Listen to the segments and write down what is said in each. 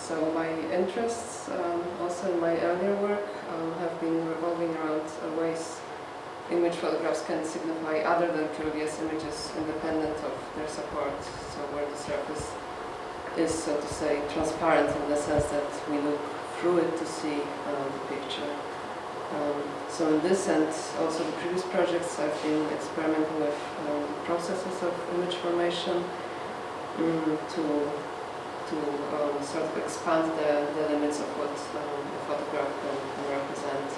So my interests, also in my earlier work, have been revolving around ways in which photographs can signify other than previous images, independent of their support. So where the surface is, so to say, transparent in the sense that we look through it to see the picture. So in this and also the previous projects, I've been experimenting with processes of image formation to sort of expand the limits of what the photograph can represent.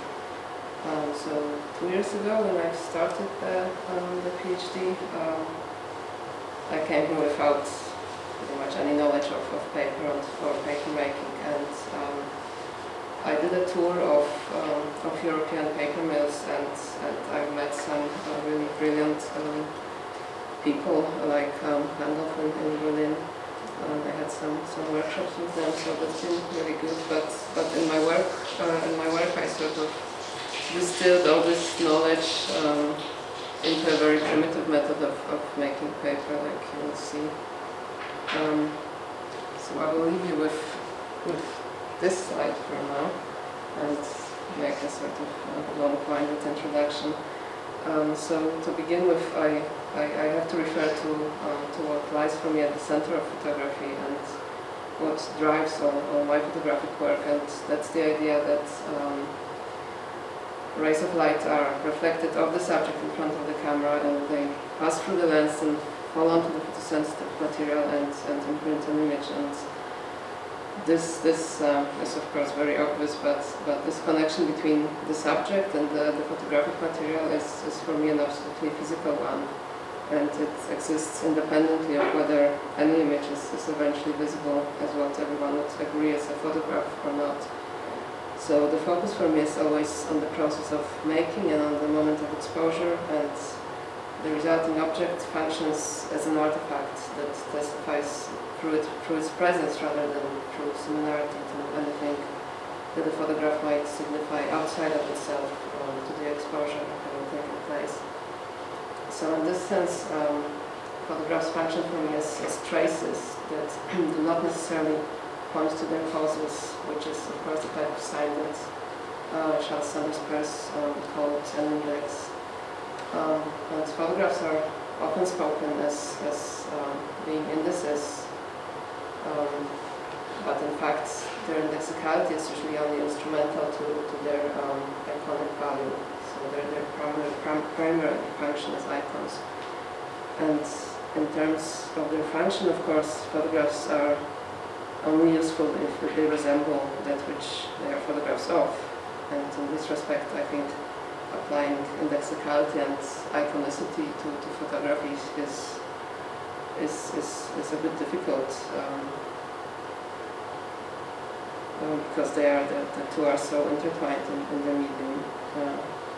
So 2 years ago, when I started the PhD, I came here without pretty much any knowledge of paper or paper making, and I did a tour of European paper mills, and I met some really brilliant people like Handel in Berlin. I had some workshops with them, so that's been really good. But in my work, I sort of distilled all this knowledge into a very primitive method of making paper, like you will see. So I will leave you with this slide for now, and make a sort of long-winded introduction. So to begin with, I have to refer to what lies for me at the center of photography and what drives all my photographic work, and that's the idea that rays of light are reflected off the subject in front of the camera, and they pass through the lens and fall onto the photosensitive material and imprint an image. And this is of course very obvious, but this connection between the subject and the photographic material is for me an absolutely physical one, and it exists independently of whether any image is eventually visible as what everyone would agree as a photograph or not. So the focus for me is always on the process of making and on the moment of exposure, and the resulting object functions as an artifact that testifies through its presence rather than through similarity to anything that the photograph might signify outside of itself to the exposure having taken place. So in this sense, photographs function for me as traces that do not necessarily point to their causes, which is of course the type of sign that Charles Sanders Peirce called an index. And photographs are often spoken as being indices, but in fact their indexicality is usually only instrumental to their iconic value. So their primary function as icons. And in terms of their function, of course, photographs are only useful if they resemble that which they are photographs of. And in this respect, I think applying indexicality and iconicity to photography is a bit difficult, because the two are so intertwined in the medium.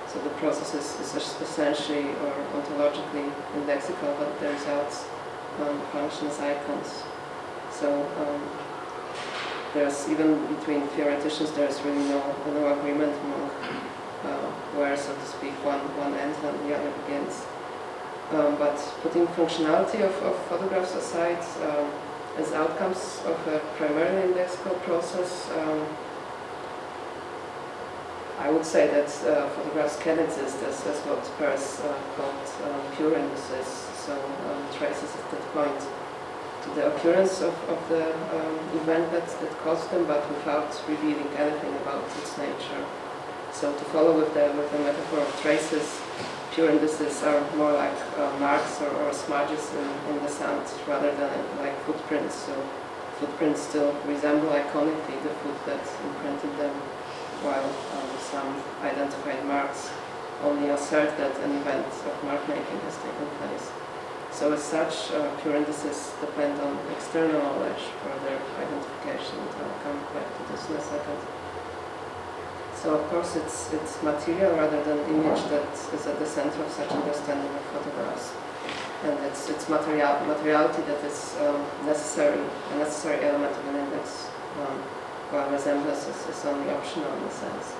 So the process is essentially or ontologically indexical, but the results function as icons. So there's, even between theoreticians, there's really no agreement among where, so to speak, one ends and the other begins. But putting functionality of photographs aside, as outcomes of a primarily indexical process, I would say that photographs can exist as what Peirce called pure indices, so traces that point to the occurrence of the event that caused them, but without revealing anything about its nature. So to follow with the metaphor of traces, pure indices are more like marks or smudges in the sand rather than like footprints. So footprints still resemble iconically the foot that imprinted them, while some identified marks only assert that an event of mark making has taken place. So as such, pure indices depend on external knowledge for their identification, and I'll come back to this in a second. So of course it's material rather than image that is at the center of such understanding of photographs. And it's materiality that is a necessary element of an index, while resemblance is only optional in a sense.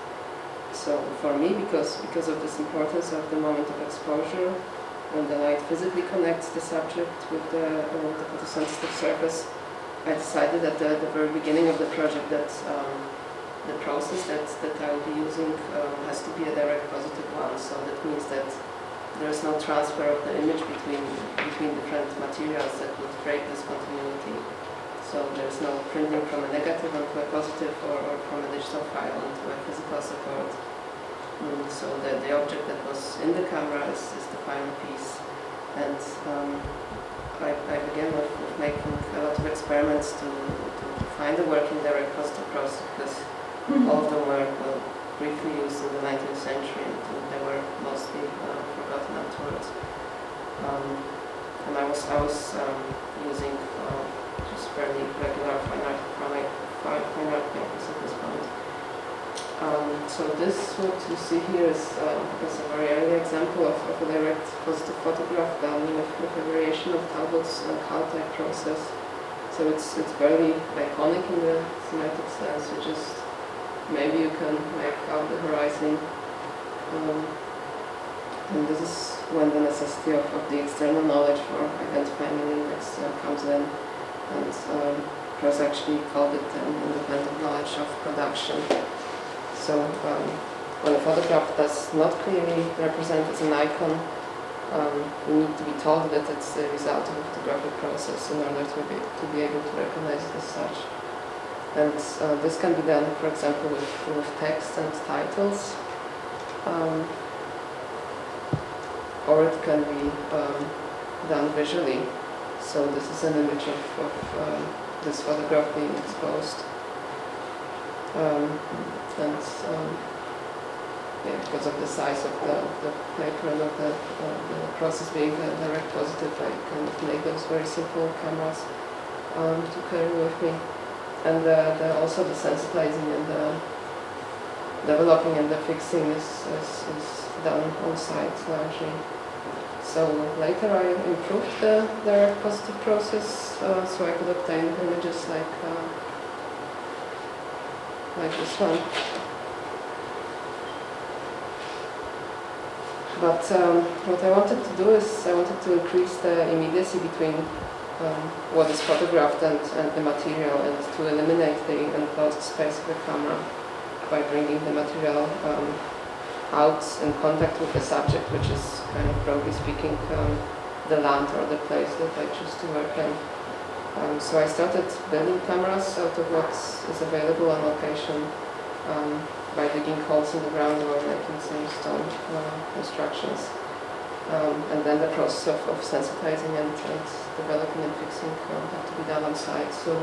So for me, because of this importance of the moment of exposure, when the light physically connects the subject with the photosensitive surface, I decided at the very beginning of the project that the process that I will be using has to be a direct positive one. So that means that there is no transfer of the image between different materials that would break this continuity. So there's no printing from a negative onto a positive or from a digital file onto a physical support. So the object that was in the camera is the final piece. And I began with making a lot of experiments to find a working direct positive process, because all of them were briefly used in the 19th century and they were mostly forgotten afterwards. And I was using just fairly regular fine art papers at this point. So this, what you see here, is a very early example of a direct positive photograph done with a variation of Talbot's Cal-type process. So it's very iconic in the thematic sense. You just, maybe you can make out the horizon. And this is when the necessity of the external knowledge for identifying an index comes in. And Cross actually called it an independent knowledge of production. So when a photograph does not clearly represent as an icon, we need to be told that it's the result of a photographic process in order to be able to recognize it as such. And this can be done, for example, with text and titles, or it can be done visually. So this is an image of this photograph being exposed. Yeah, because of the size of the paper and of the process being direct positive, I can make those very simple cameras to carry with me. And also the sensitizing and the developing and the fixing is done on site largely. So later I improved the direct positive process so I could obtain images like this one. But what I wanted to do is I wanted to increase the immediacy between what is photographed and the material, and to eliminate the enclosed space of the camera by bringing the material out in contact with the subject, which is kind of, broadly speaking, the land or the place that I choose to work in. So I started building cameras out of what is available on location by digging holes in the ground or making some stone constructions. And then the process of sensitizing and developing and fixing had to be done on site. So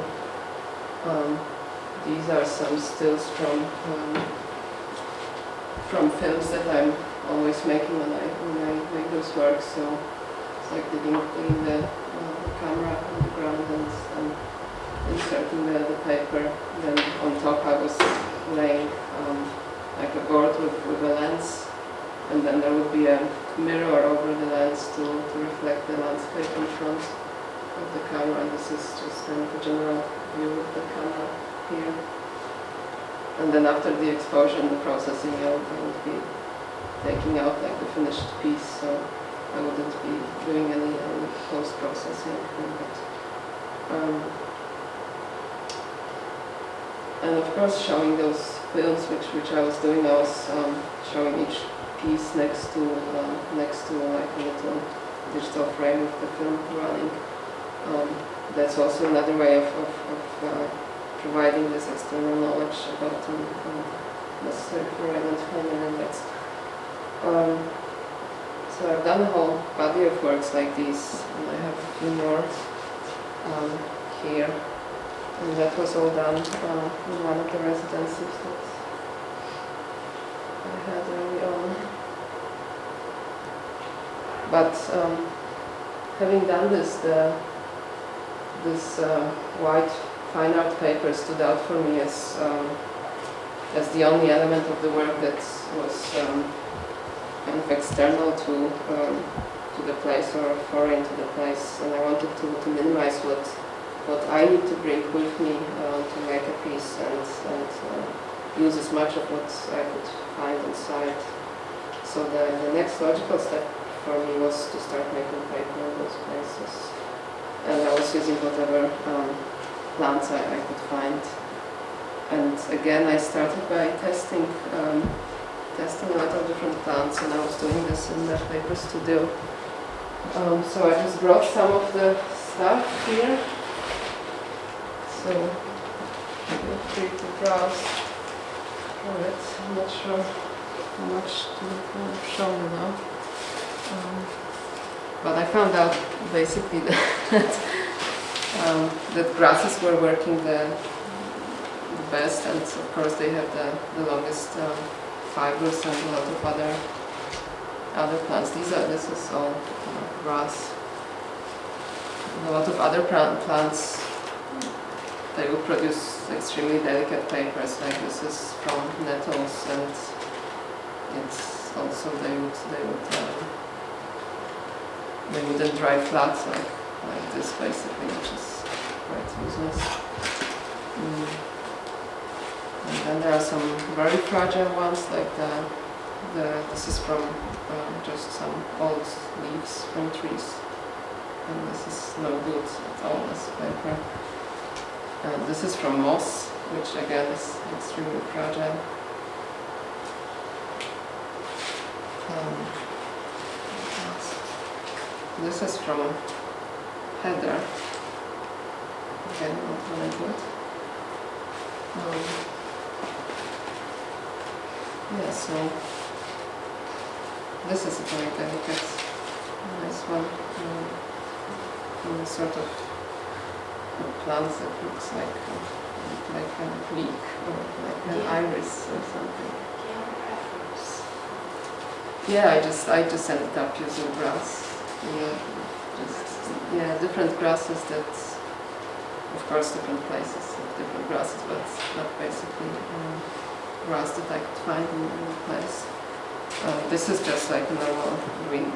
these are some stills from films that I'm always making when I make those works. So it's like digging the camera on the ground and inserting the paper. Then on top I was laying like a board with a lens, and then there would be a mirror over the lens to reflect the landscape in front of the camera. And this is just kind of a general view of the camera here. And then after the exposure and the processing, I would be taking out like the finished piece, so I wouldn't be doing any post-processing. And of course, showing those films which I was doing, I was showing each piece next to like a little digital frame with the film running. That's also another way of providing this external knowledge about necessary for identifying an index. So I've done a whole body of works like these, and I have a few more here. And that was all done in one of the residencies that I had early on. But having done this, this white fine art paper stood out for me as the only element of the work that was kind of external to the place or foreign to the place, and I wanted to minimize what I need to bring with me to make a piece and use as much of what I could find inside. So the next logical step for me was to start making paper in those places. And I was using whatever plants I could find. And again, I started by testing a lot of different plants, and I was doing this in the paper studio. So I just brought some of the stuff here. So feel free to browse through it. I'm not sure how much to show you now. But I found out basically that grasses were working the best, and of course they have the longest fibers, and a lot of other plants. This is all grass. And a lot of other plants, they will produce extremely delicate papers. Like this is from nettles, and it's also they wouldn't dry flat like this basically, which is quite useless. And then there are some very fragile ones, like this is from just some old leaves from trees, and this is no good at all as paper. And this is from moss, which again is extremely fragile. This is from heather, again not very good. Yeah, so this is a very delicate, nice one. Sort of plant that looks like a leek or like an iris or something. Do you have a preference? Yeah, I just ended up using grass. Different grasses that, of course, different places, different grasses, but basically grass that I could find in the place. This is just like a normal green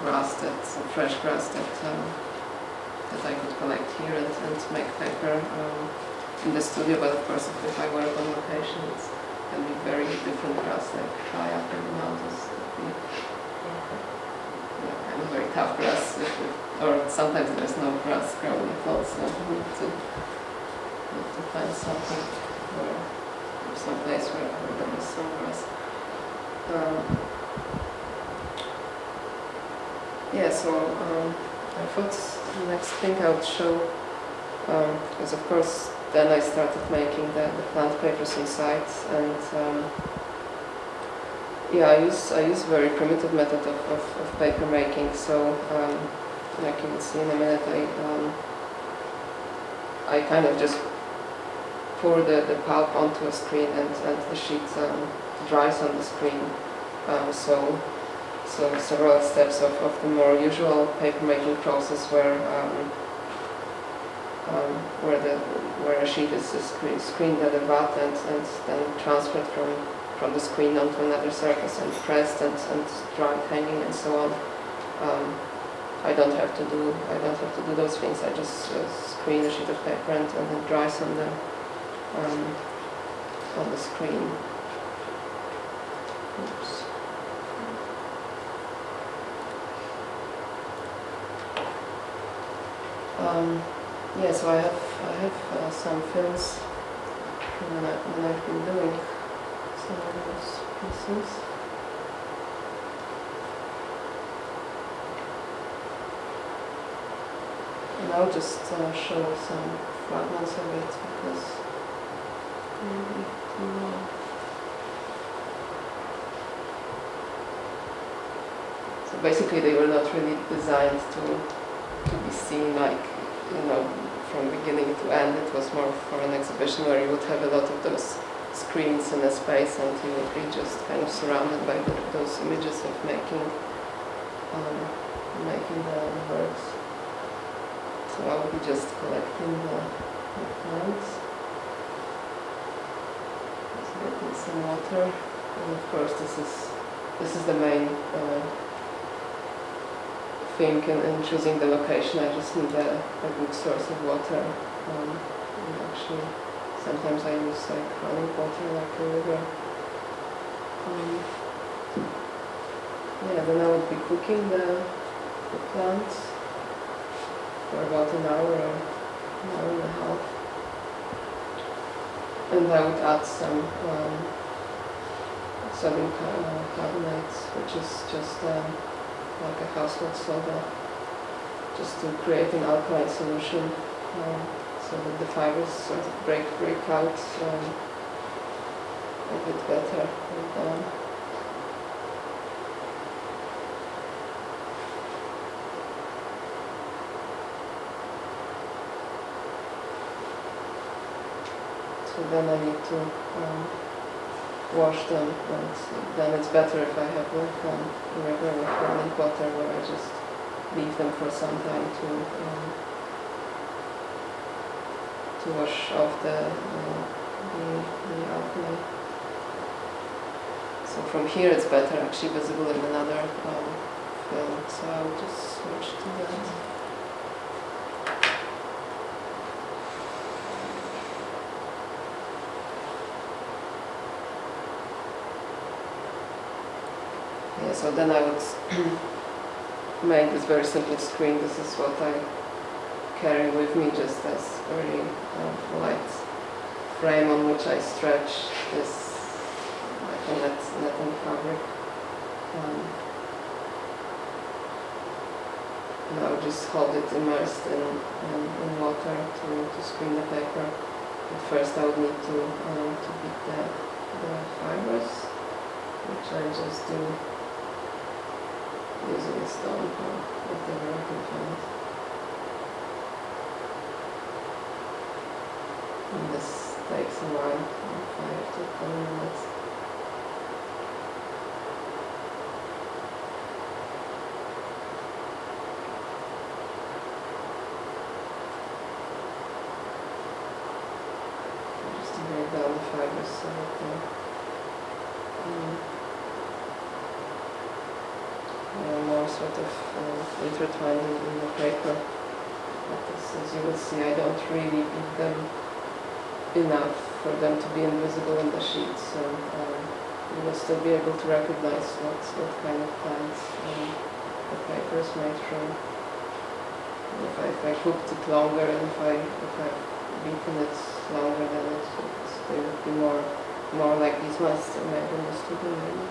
grass, that's a fresh grass that I could collect here and make paper in the studio. But of course, if I work on location, it can be very different grass, like high up in the mountains. Kind of very tough grass, or sometimes there's no grass growing at all, so you need to find something or some place where there is some grass. I thought the next thing I would show, because of course then I started making the plant papers inside, and I use very primitive method of paper making. So like you will see in a minute, I kind of just pour the pulp onto a screen, and the sheet dries on the screen. So several steps of the more usual paper making process where a sheet is screened at the vat and then transferred from the screen onto another surface and pressed and dried hanging and so on. I don't have to do those things. I just screen a sheet of paper and it dries on the screen. Oops. So I have some films when I've been doing some of those pieces. And I'll just show some fragments of it because maybe too long. So basically they were not really designed to be seen like, from beginning to end. It was more for an exhibition where you would have a lot of those screens in a space and you would be just kind of surrounded by those images of making the works. So I will be just collecting the plants, just getting some water, and of course this is the main thing in choosing the location. I just need a good source of water. And actually, sometimes I use like running water, like a river. Then I would be cooking the plants for about an hour or an hour and a half. and I would add some sodium carbonate, which is just like a household soda, just to create an alkaline solution, so that the fibers sort of break out a bit better. And, so then I need to wash them, and then it's better if I have like regular running water where I just leave them for some time to wash off the alkali. So from here it's better actually visible in another film, so I'll just switch to that. Yeah, so then I would make this very simple screen. This is what I carry with me, just as very light frame on which I stretch this like a netting fabric. And I would just hold it immersed in water to screen the paper. But first I would need to beat the fibers, which I just do using a stone or whatever I can find. And this takes a while, 5 to 10 minutes. Just to break down the fibers so that they are more sort of intertwined in the paper. But as you will see, I don't really beat them enough for them to be invisible in the sheet, so you will still be able to recognize what kind of plants the paper is made from. If I cooked it longer and if I've beaten it longer, then they would be more like these ones that made in the studio maybe.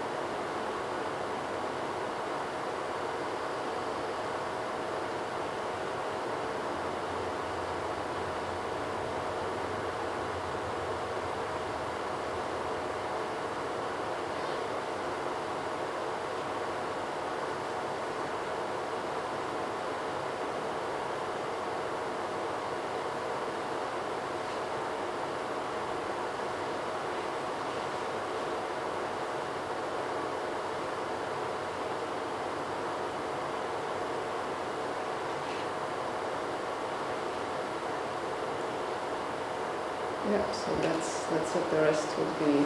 Yeah, so that's what the rest would be,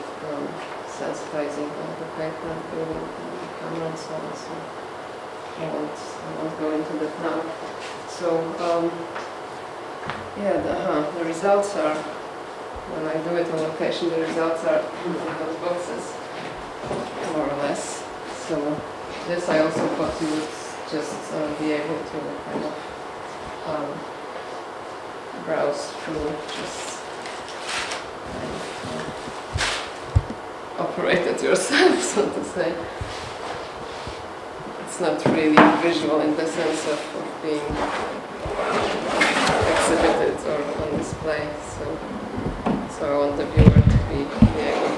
sensitizing the paper and building the camera and so on. So I won't go into that now. So yeah, the results are, when I do it on location, the results are in those boxes, more or less. So this I also thought you would just be able to kind of browse through, just operate it yourself, so to say. It's not really visual in the sense of being exhibited or on display, so I want the viewer to be able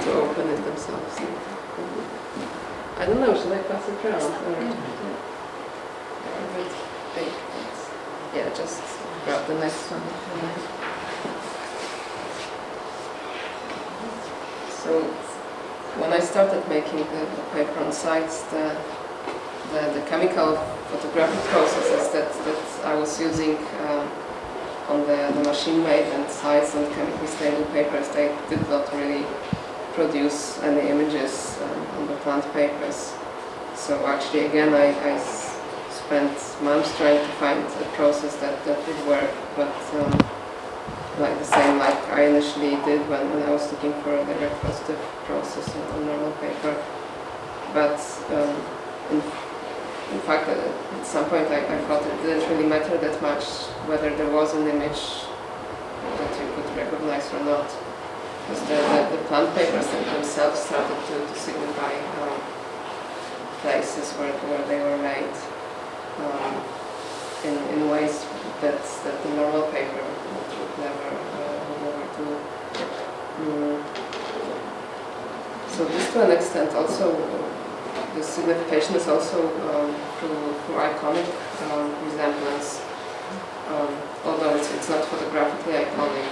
to open it themselves. I don't know, should I pass it around? Or a bit big, but yeah, just grab the next one. So when I started making the paper on sites, the chemical photographic processes that I was using on the machine-made and sites and chemically stable papers, they did not really produce any images on the plant papers. So actually, again, I spent months trying to find a process that would work, but like the same like I initially did when I was looking for a direct positive process on normal paper. But in fact, at some point I thought it didn't really matter that much whether there was an image that you could recognize or not. Because the plant papers themselves started to signify places where they were made in ways that the normal paper would never do. So this, to an extent, also the signification is also through iconic resemblance. Although it's not photographically iconic,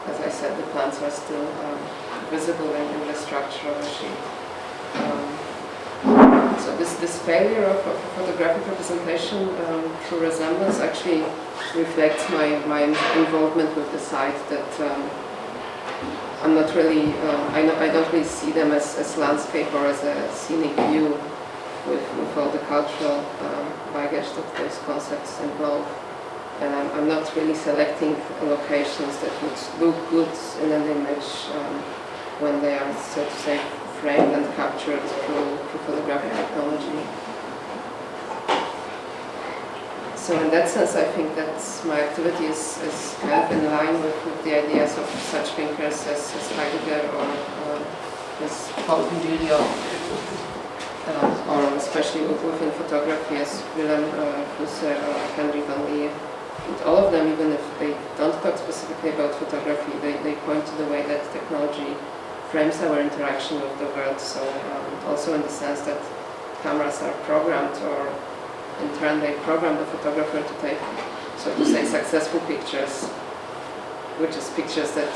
as I said, the plants are still visible in the structure of the sheet. So this failure of photographic representation through resemblance actually reflects my involvement with the site. That I'm not really, I don't really see them as landscape or as a scenic view with all the cultural baggage that those concepts involve. And I'm not really selecting locations that would look good in an image when they are, so to say, framed and captured through photographic technology. So in that sense, I think that my activity is kind of in line with the ideas of such thinkers as Heidegger or as Paul Virilio, or especially within photography as Willem Husser or Henry van Leer. And all of them, even if they don't talk specifically about photography, they point to the way that technology frames our interaction with the world. So also in the sense that cameras are programmed, or in turn they program the photographer to take, so to say, successful pictures, which is pictures that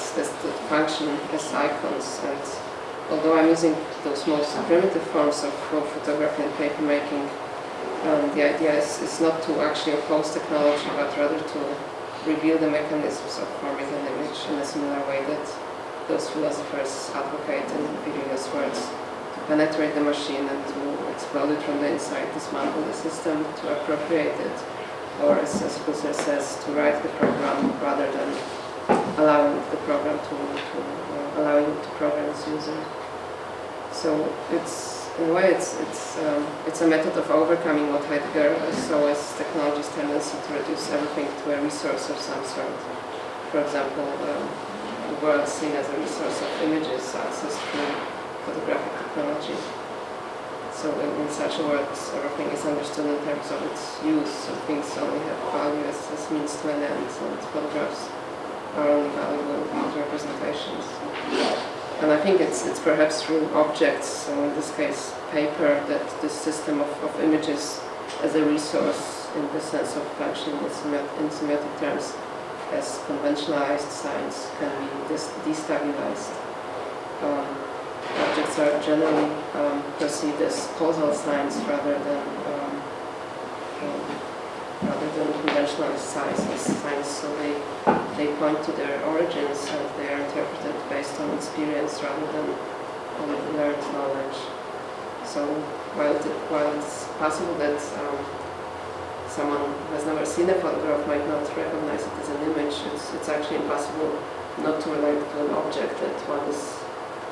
function as icons. And although I'm using those most primitive forms of photography and papermaking, the idea is not to actually oppose technology, but rather to reveal the mechanisms of forming an image in a similar way that those philosophers advocate in Virilio's words, to penetrate the machine and to explode it from the inside, dismantle the system, to appropriate it, or as Husser says, to write the program rather than allowing the program allowing it to program its user. So in a way, it's a method of overcoming what Heidegger saw as technology's tendency to reduce everything to a resource of some sort. For example, the world seen as a resource of images accessed through photographic technology. So in such a world, everything is understood in terms of its use, so things only have value as means to an end, and photographs are only valuable as representations. And I think it's perhaps through objects, so in this case paper, that this system of images as a resource, in the sense of functioning in semiotic terms as conventionalized signs, can be destabilized. Objects are generally perceived as causal signs rather than conventionalized signs, so they point to their origins and they are interpreted based on experience rather than on learned knowledge. So while it's possible that someone who has never seen a photograph might not recognize it as an image, it's actually impossible not to relate to an object that one is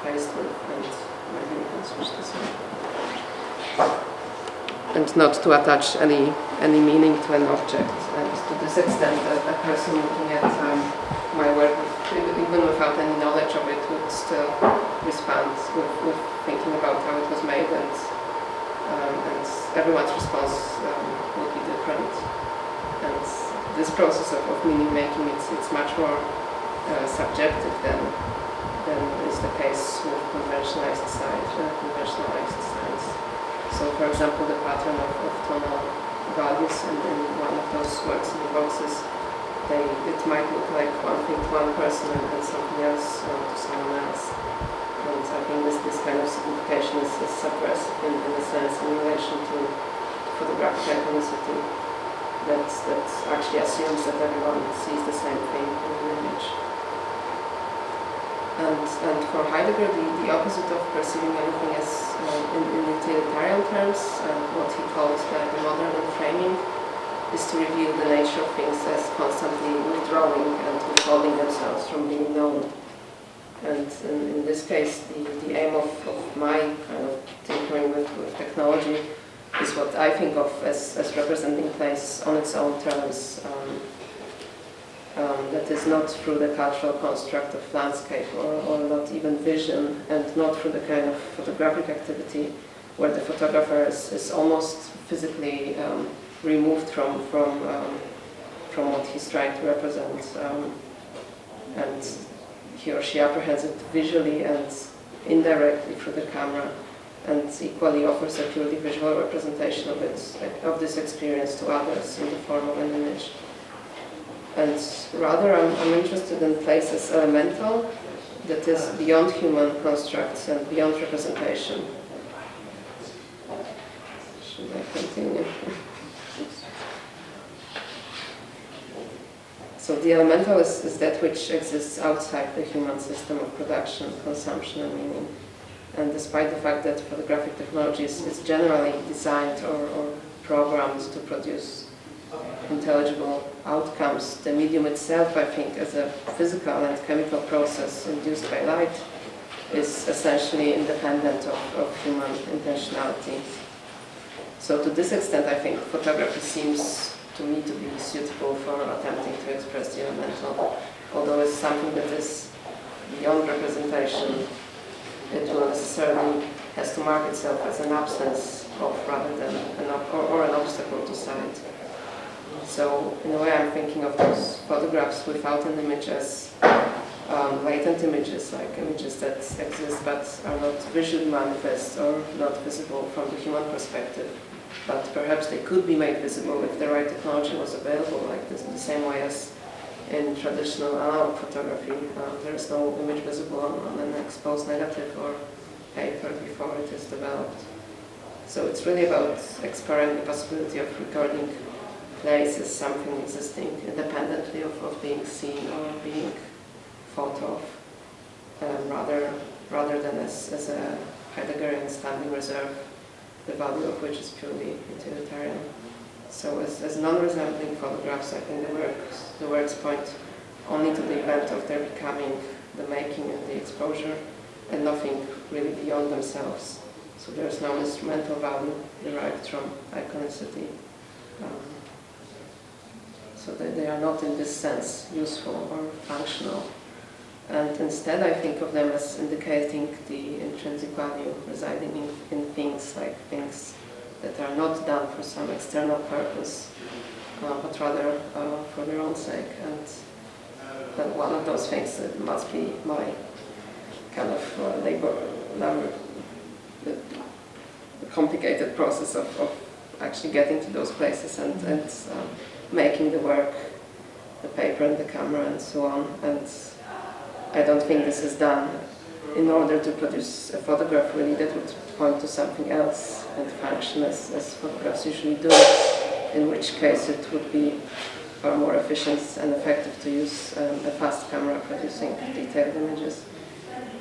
faced with, and maybe we can switch this on. And not to attach any meaning to an object. And to this extent, a person looking at my work, even without any knowledge of it, would still respond with thinking about how it was made, and everyone's response will be different. And this process of meaning making, it's much more subjective than is the case with conventionalized signs. So, for example, the pattern of tonal values in one of those works in the boxes, it might look like one thing to one person and something else to someone else. And I think this kind of signification is subversive in a sense in relation to photographic iconicity that actually assumes that everyone sees the same thing in an image. And for Heidegger, the opposite of perceiving everything as in utilitarian terms, what he calls the modern framing, is to reveal the nature of things as constantly withdrawing and withholding themselves from being known. And in this case, the aim of my kind of tinkering with technology is what I think of as representing place on its own terms, that is not through the cultural construct of landscape or not even vision, and not through the kind of photographic activity where the photographer is almost physically removed from what he's trying to represent, and he or she apprehends it visually and indirectly through the camera, and equally offers a purely visual representation of this experience to others in the form of an image. And rather, I'm interested in place as elemental, that is beyond human constructs and beyond representation. Should I continue? So the elemental is that which exists outside the human system of production, consumption, and meaning. And despite the fact that photographic technology is generally designed or programmed to produce intelligible outcomes, the medium itself, I think, as a physical and chemical process induced by light, is essentially independent of human intentionality. So to this extent, I think photography seems to me to be suitable for attempting to express the elemental. Although it's something that is beyond representation, it will necessarily has to mark itself as an absence of rather than an obstacle to sight. So in a way, I'm thinking of those photographs without an image as latent images, like images that exist but are not visually manifest or not visible from the human perspective. But perhaps they could be made visible if the right technology was available, like this, the same way as in traditional analog photography. There is no image visible on an exposed negative or paper before it is developed. So it's really about exploring the possibility of recording place as something existing independently of being seen or being thought of, rather than as a Heideggerian standing reserve, the value of which is purely utilitarian. So as non-resembling photographs, I think the works point only to the event of their becoming, the making and the exposure, and nothing really beyond themselves. So there's no instrumental value derived from iconicity. So they are not in this sense useful or functional. And instead I think of them as indicating the intrinsic value residing in things, like things that are not done for some external purpose, but rather for their own sake. And one of those things that must be my kind of the complicated process of actually getting to those places and making the work, the paper and the camera and so on. And I don't think this is done in order to produce a photograph really that would point to something else and function as photographs usually do, in which case it would be far more efficient and effective to use a fast camera producing detailed images.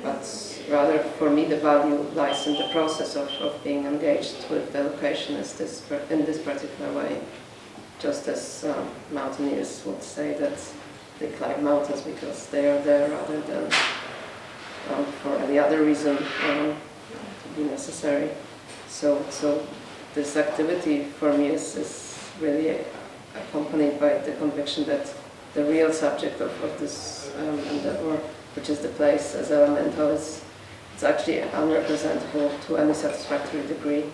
But rather, for me, the value lies in the process of being engaged with the location in this particular way. Just as mountaineers would say that they climb mountains because they are there rather than for any other reason to be necessary. So this activity for me is really accompanied by the conviction that the real subject of this endeavor, which is the place as elemental, it's actually unrepresentable to any satisfactory degree,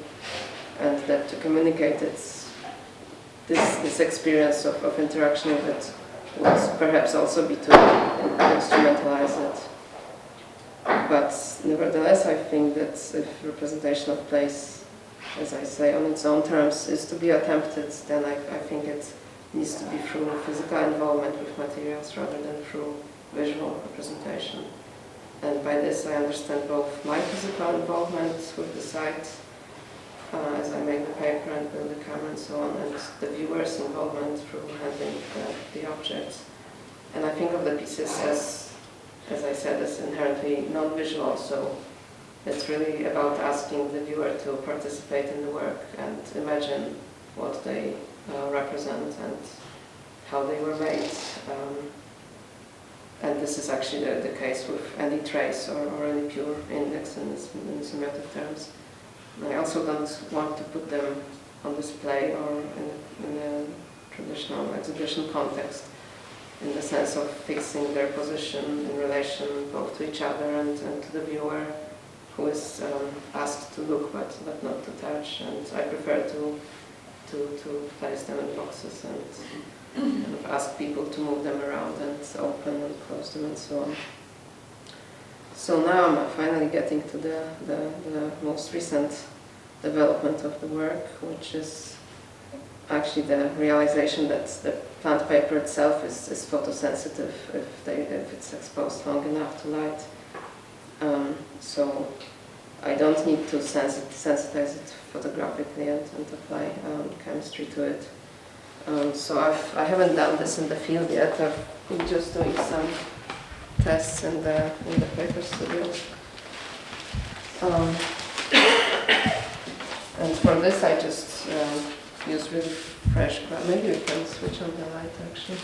and that to communicate this experience of interaction with it would perhaps also be to instrumentalize it. But nevertheless, I think that if representation of place, as I say, on its own terms is to be attempted, then I think it needs to be through physical involvement with materials rather than through visual representation. And by this I understand both my physical involvement with the site, as I make the paper and build the camera and so on, and the viewer's involvement through handling the objects. And I think of the pieces as I said, as inherently non-visual, so it's really about asking the viewer to participate in the work and imagine what they represent and how they were made. And this is actually the case with any trace or any pure index in semiotic terms. I also don't want to put them on display or in a traditional exhibition context. in the sense of fixing their position in relation both to each other and to the viewer, who is asked to look but not to touch. And I prefer to place them in boxes and kind of ask people to move them around and open and close them and so on. So now I'm finally getting to the most recent development of the work, which is actually the realization that the plant paper itself is photosensitive if it's exposed long enough to light. So I don't need to sensitize it photographically and apply chemistry to it. So I haven't done this in the field yet. I've been just doing some tests in the paper studio. And for this I just use really fresh glass. Maybe we can switch on the light actually.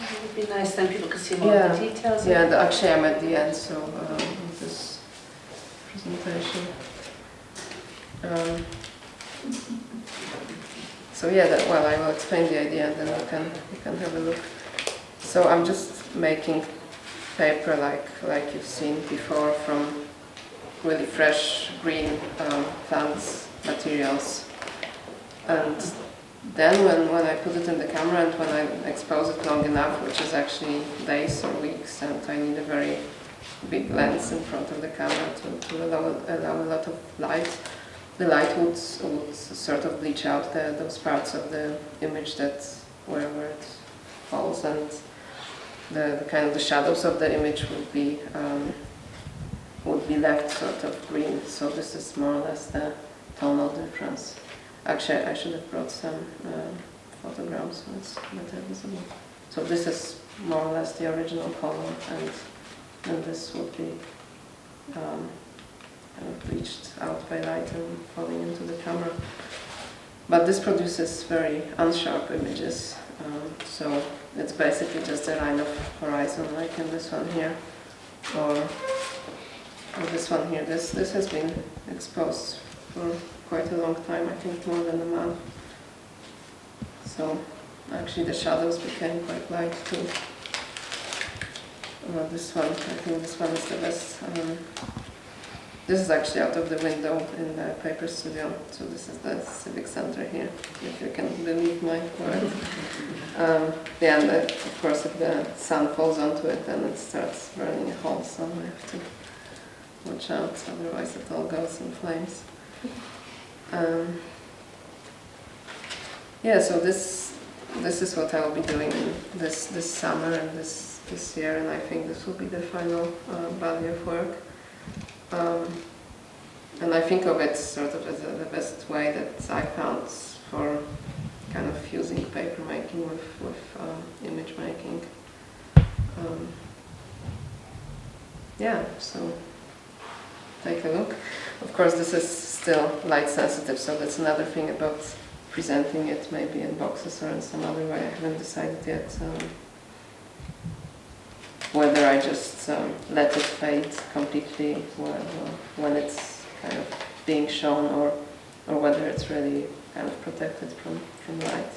It would be nice then people could see more of the details. Yeah, actually I'm at the end, so of this presentation. So yeah, well, I will explain the idea and then you can have a look. So I'm just making paper like you've seen before from really fresh green plants materials. And then when I put it in the camera and when I expose it long enough, which is actually days or weeks, and I need a very big lens in front of the camera to allow a lot of light, the light would sort of bleach out those parts of the image that where it falls, and the kind of the shadows of the image would be left sort of green. So this is more or less the tonal difference. Actually, I should have brought some photograms so it's better visible. So this is more or less the original color, and this would be kind of bleached out by light and falling into the camera. But this produces very unsharp images. So it's basically just a line of horizon, like in this one here, or this one here. This has been exposed for quite a long time, I think more than a month. So actually the shadows became quite light too. This one, I think this one is the best. This is actually out of the window in the paper studio. So this is the civic center here, if you can believe my word. Yeah, and of course if the sun falls onto it, then it starts burning a hole, so I have to watch out, otherwise it all goes in flames. Yeah, so this is what I will be doing this summer and this year, and I think this will be the final body of work. And I think of it sort of as the best way that I found for kind of fusing paper making with image making. Yeah, so take a look. Of course, this is still light sensitive, so that's another thing about presenting it maybe in boxes or in some other way. I haven't decided yet whether I just let it fade completely when it's kind of being shown, or whether it's really kind of protected from light.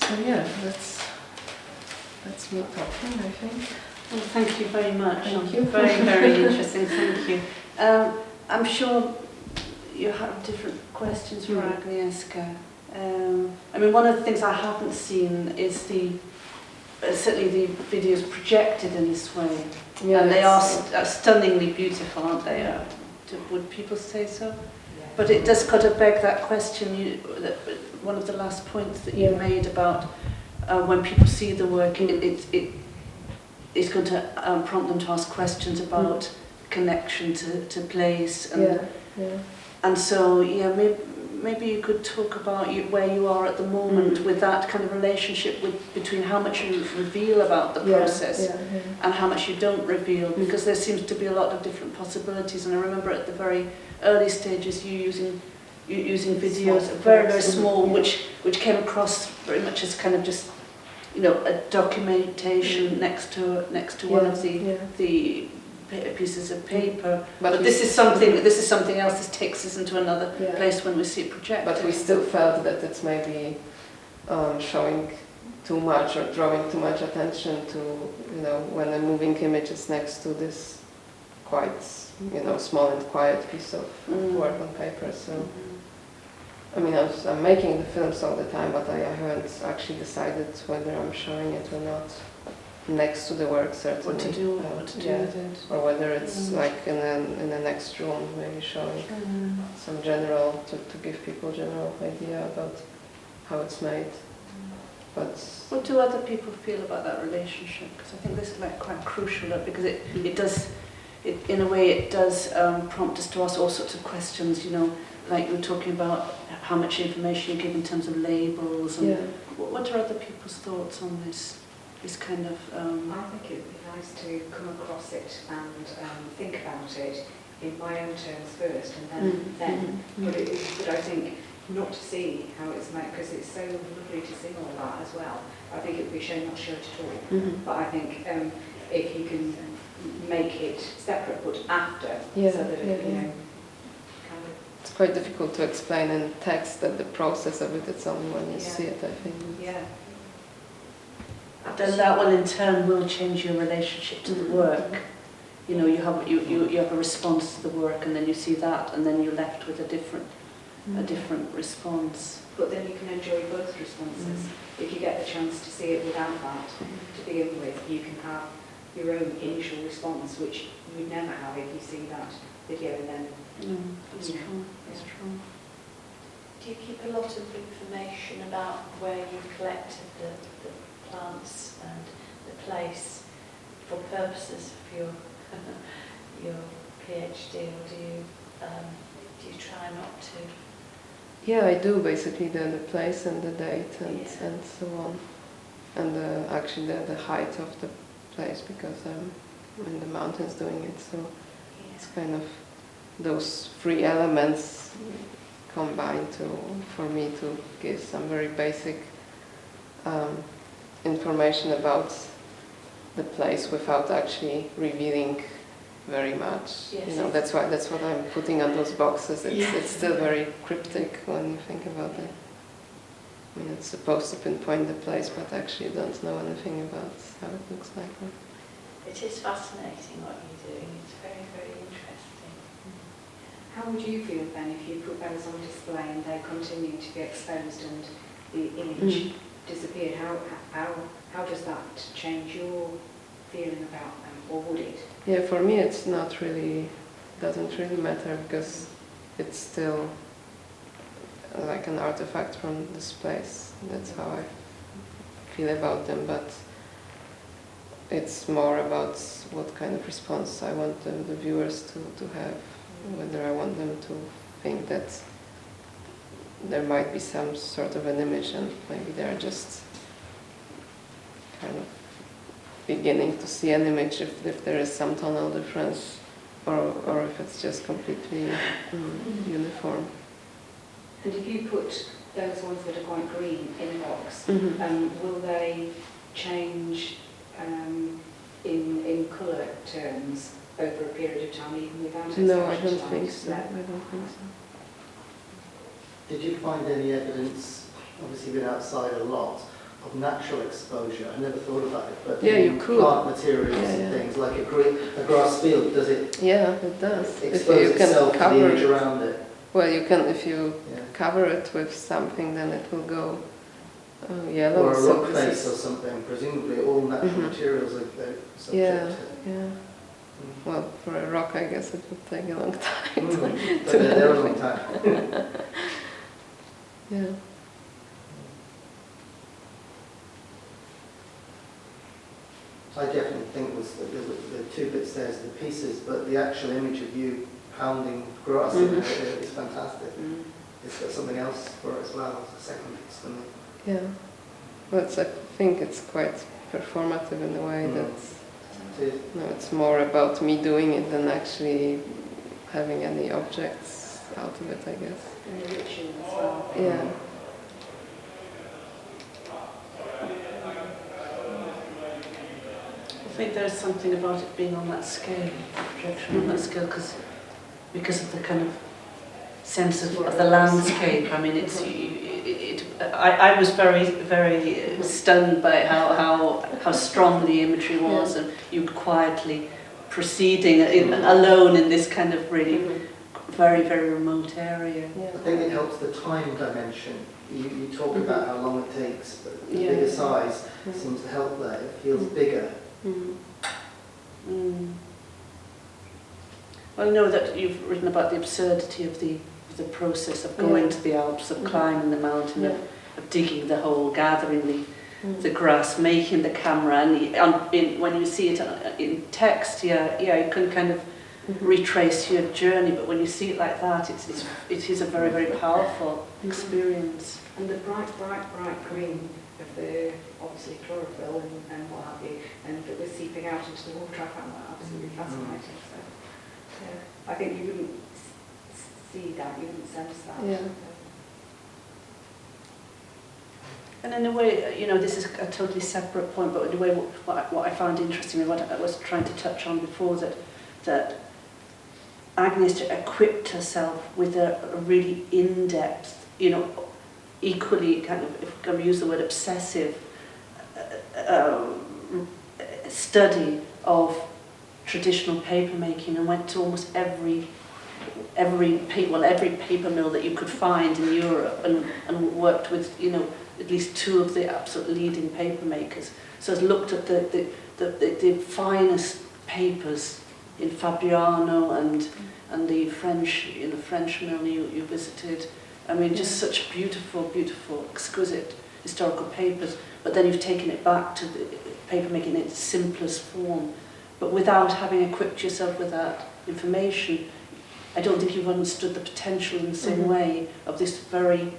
So yeah, that's me talking, I think. Well, thank you very much. Thank you. Very, very interesting. Thank you. I'm sure you have different questions for Agnieszka. I mean, one of the things I haven't seen is certainly the videos projected in this way. Yeah, and they are stunningly beautiful, aren't they? Would people say so? Yeah. But it does kind of beg that question, one of the last points that you made about when people see the work, it's going to prompt them to ask questions about connection to place. And so, maybe you could talk about where you are at the moment with that kind of relationship between how much you reveal about the process and how much you don't reveal, because there seems to be a lot of different possibilities. And I remember at the very early stages you using videos, very, very small, which came across very much as kind of just, a documentation next to one of the pieces of paper, but this is something else. This takes us into another place when we see it projected. But we still felt that it's maybe showing too much or drawing too much attention to, you know, when a moving image is next to this quite, you know, small and quiet piece of work on paper. So, I mean, I'm making the films all the time, but I haven't actually decided whether I'm showing it or not next to the work, certainly. What to do with it. Or whether it's like in the next room, maybe showing some general, to give people general idea about how it's made. But what do other people feel about that relationship? Because I think this is like quite crucial, because it does, in a way, it does prompt us to ask all sorts of questions. You know, like you were talking about how much information you give in terms of labels. And what are other people's thoughts on this? This kind of. I think it would be nice to come across it and think about it in my own terms first, and then. But I think not to see how it's made, because it's so lovely to see all that as well. I think it would be a shame not to show it at all. But I think if you can make it separate, but after, so that it, you know, kind of. It's quite difficult to explain in text that the process of it, it's only when you see it, I think. Yeah. Then that will in turn will change your relationship to the work. You know, you have a response to the work, and then you see that, and then you're left with a different response. But then you can enjoy both responses. If you get the chance to see it without that to begin with, you can have your own initial response, which you would never have if you see that video and then. That's true. That's true. Do you keep a lot of information about where you've collected the plants and the place for purposes of your PhD, or do you try not to? Yeah, I do, basically the place and the date and so on, and actually the height of the place, because I'm in the mountains doing it, so it's kind of those three elements combine for me to give some very basic information about the place without actually revealing very much. Yes, you know, that's what I'm putting on those boxes. It's still very cryptic when you think about it. I mean, it's supposed to pinpoint the place, but actually you don't know anything about how it looks like. It is fascinating what you're doing. It's very, very interesting. How would you feel then if you put those on display and they continue to be exposed and the image disappeared? How does that change your feeling about them, or would it? Yeah, for me it's not really, doesn't really matter, because it's still like an artifact from this place. That's how I feel about them, but it's more about what kind of response I want the viewers to have, whether I want them to think that there might be some sort of an image and maybe they're just kind of beginning to see an image if there is some tonal difference, or if it's just completely uniform. And if you put those ones that are quite green in a box, will they change in colour terms over a period of time, even without exposure? No, I don't think so. No. I don't think so. Did you find any evidence, obviously been outside a lot, of natural exposure? I never thought about it, but Yeah, you could. plant materials and things, like a grass field, does it Yeah, it does. expose If you can itself to the cover image it, around it? well, you can. If you Yeah. cover it with something, then it will go yellow. Or a so rock this face or is- something, presumably all natural materials are subject Yeah, to. yeah. Well, for a rock, I guess it would take a long time. But they're there a long time. Yeah. I definitely think the two bits there is the pieces, but the actual image of you pounding grass in there is fantastic. It's got something else for it as well, it's a second piece for me. Yeah. Well, I think it's quite performative in a way that it's more about me doing it than actually having any objects out of it, I guess. And the ritual as well. Yeah. I think there's something about it being on that scale, projection on that scale, because of the kind of sense of the landscape. I mean, I was very stunned by how strong the imagery was, and you quietly proceeding alone in this kind of really very remote area. I think it helps the time dimension. You talk about how long it takes, but the bigger size seems to help there. It feels bigger. Well, I know that you've written about the absurdity of the process of going to the Alps, of climbing the mountain, of digging the hole, gathering the grass, making the camera, and when you see it in text, you can kind of retrace your journey. But when you see it like that, it is a very powerful experience. And the bright green of the obviously chlorophyll and what have you, and that was seeping out into the water, I found that absolutely fascinating. So I think you wouldn't see that, you wouldn't sense that. Yeah. And in a way, you know, this is a totally separate point, but in a way, what I found interesting and what I was trying to touch on before, that Agnieszka equipped herself with a really in-depth, you know, equally kind of, if I'm going to use the word obsessive, study of traditional paper making, and went to almost every paper mill that you could find in Europe, and worked with, you know, at least two of the absolute leading paper makers. So I looked at the finest papers in Fabriano and the French mill you visited. I mean, just such beautiful, exquisite historical papers. But then you've taken it back to the paper making in its simplest form. But without having equipped yourself with that information, I don't think you've understood the potential in the same way of this very,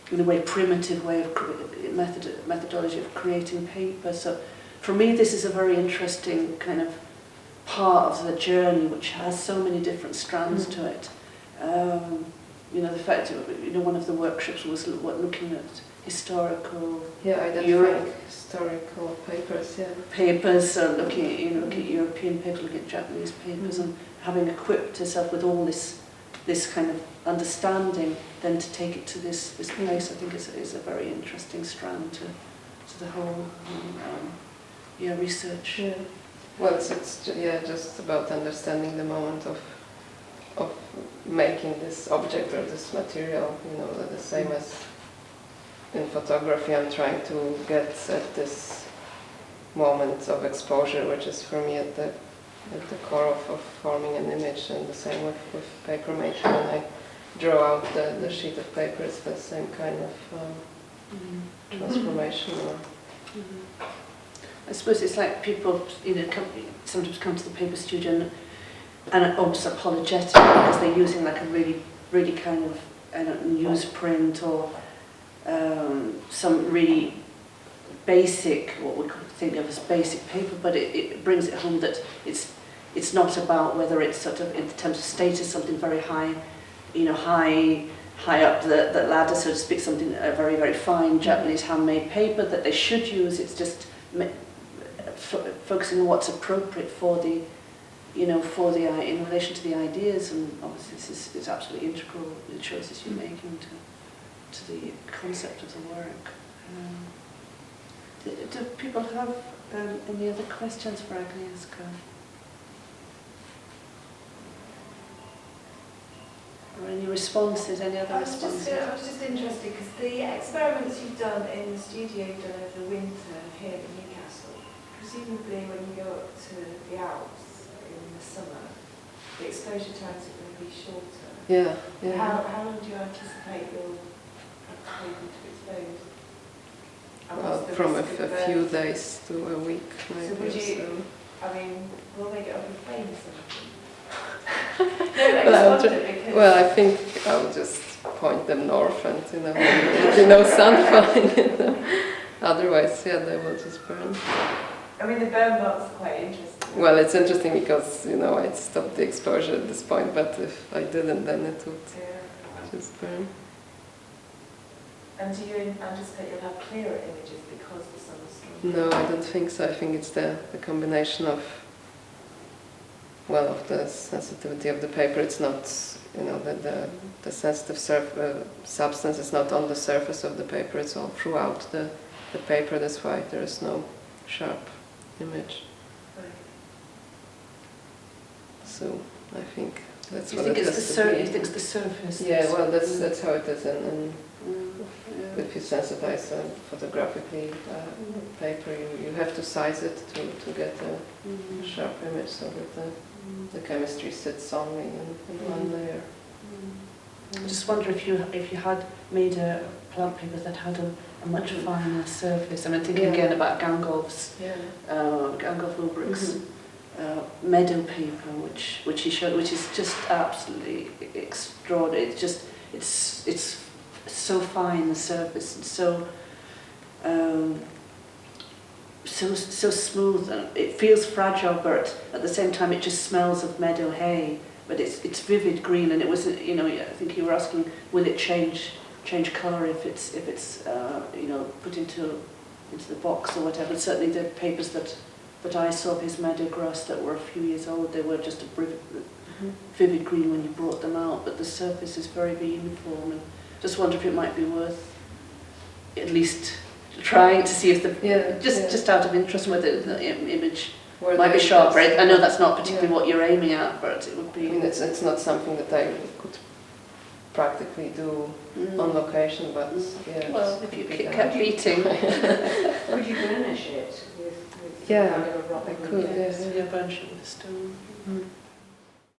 in a way, primitive way of methodology of creating paper. So for me, this is a very interesting kind of part of the journey, which has so many different strands to it. You know, the fact, you know, one of the workshops was looking at historical identifying historical papers, papers, looking at, you know, looking at European papers, looking at Japanese papers, and having equipped herself with all this kind of understanding, then to take it to this place, I think is a very interesting strand to the whole research. Yeah. Well, it's just about understanding the moment of making this object or this material, you know, the same as in photography. I'm trying to get at this moment of exposure, which is for me at the core of forming an image, and the same with paper making. When I draw out the sheet of paper, it's the same kind of transformation. I suppose it's like people, you know, sometimes come to the paper studio and are almost apologetic because they're using like a really kind of newsprint or some really basic, what we could think of as basic paper, but it brings it home that it's not about whether it's sort of, in terms of status, something very high, you know, high up the ladder, so to speak, something very fine Japanese handmade paper that they should use. It's just focusing on what's appropriate for the, you know, in relation to the ideas, and obviously this is absolutely integral, the choices you're making to the concept of the work. Do people have any other questions for Agnieszka? Or any responses, any other responses? I was just interested because the experiments you've done in the studio you've done over the winter here in Newcastle, presumably when you go up to the Alps in the summer, the exposure times are going to be shorter. Yeah. How long do you anticipate you'll have to expose? Well, from a few days to a week, maybe. So would you, I mean, will they get up in flames or something? Well, I think I'll just point them north and, you know, sun fine. Otherwise, they will just burn. I mean, the burn marks are quite interesting. Well, it's interesting because, you know, I'd stopped the exposure at this point, but if I didn't, then it would just burn. And do you anticipate you'll have clearer images because the sun is strong? No, I don't think so. I think it's the combination of well, of the sensitivity of the paper. It's not, you know, the sensitive substance is not on the surface of the paper, it's all throughout the paper. That's why there is no sharp image. So I think that's what it has to be. You think it's the surface? Yeah, well, that's how it is. And if you sensitize photographically paper, you have to size it to get a sharp image, so that the chemistry sits only in one layer. I just wonder if you had made a plant paper that had a much finer surface. I mean, thinking again about Gangolf's, Gangolf Ulbricht's meadow paper, which he showed, which is just absolutely extraordinary. It's so fine, the surface, and so smooth, and it feels fragile, but at the same time it just smells of meadow hay. But it's vivid green, and it was, you know, I think you were asking, will it change colour if it's you know, put into the box or whatever. Certainly the papers that I saw of his meadow grass that were a few years old, they were just a vivid green when you brought them out, but the surface is very uniform. And just wonder if it might be worth at least trying to see if just out of interest whether the image might be sharper. I know that's not particularly what you're aiming at, but it would be. I mean, it's not something that I could practically do on location, but well, if you kept beating, Would you burnish it with I kind of a rock? could, burnish it with a stone.